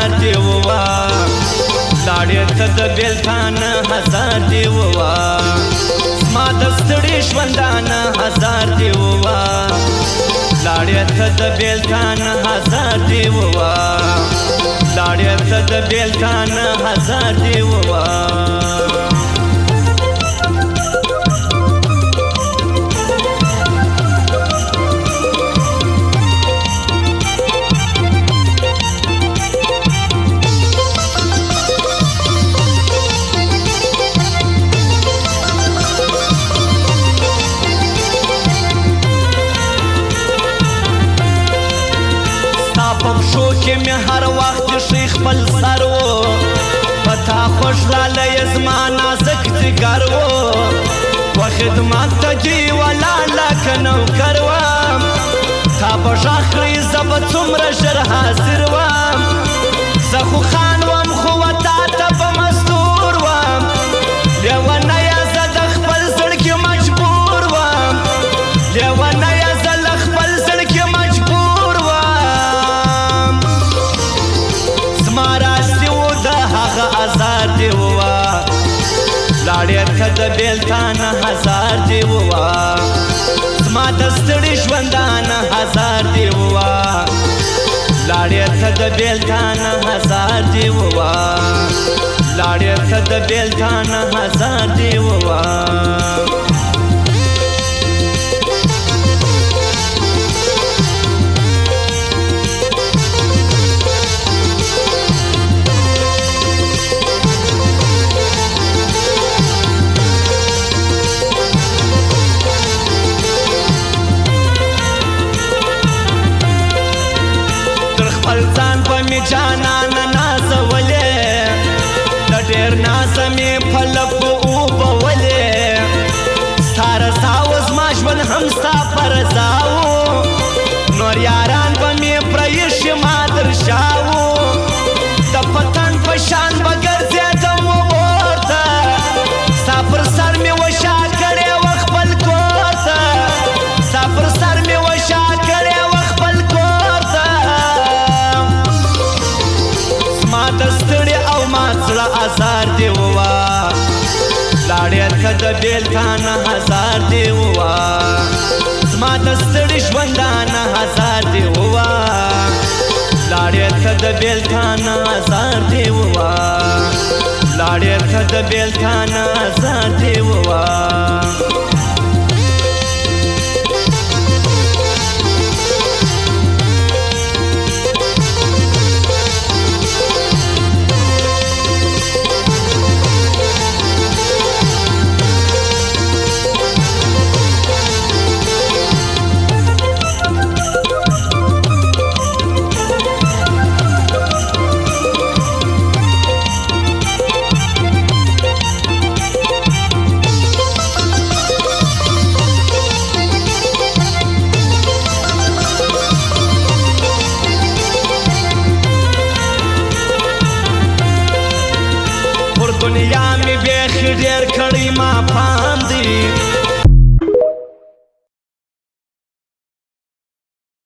هزار دی ووا لاړې ته د بیلتان هزار دی ووا زما د ستړي ژوندان هزار دی ووا لاړې ته د بیلتان هزار دی ووا لاړې ته د بیلتان هزار دی ووا پښو کې مې هر وخت ښي خپل سر و په تا خوښ رالی زما نازک جګر و و خدمت ته دې ولاړه که نوکر وم تا به غږ کړې زه به څومره ژر حاضر وم زه خو خان وم خو و تا ته به مستور وم لیونیه زه د خپل زړګي مجبور وم لیونیه زه له خپل زړګي مجبور وم زما راستی و د هغه ازار دی ووا لاړې ته د بیلتان هزار دی ووا زما د ستړي ژوندان هزار دی ووا لاړې ته د بیلتان هزار دی ووا لاړې ته د بیلتان هزار دی ووا ځان په مې جانان نازولې د ډېر نازه مې په لپو اوبولې ستا رضا و زما ژوند هم ستا په رضا و نور یاران به مې پرېښي ما در شا و د پتنګ په شان به ګرځېدم و اور ته ستا پر سر مې وشا کړې وه خپل کور ته ستا پر سر مې وشا کړې وه خپل کور ته ما د ستړي او ما زړه ازار دی ووا لاړې ته د بیلتان هزار دی ووا زما د ستړي ژوندان هزار دی ووا لاړې ته د بیلتان هزار دی ووا لاړې ته د بیلتان هزار دی ووا دنیا می بیخ ډیر کړی ما پام دی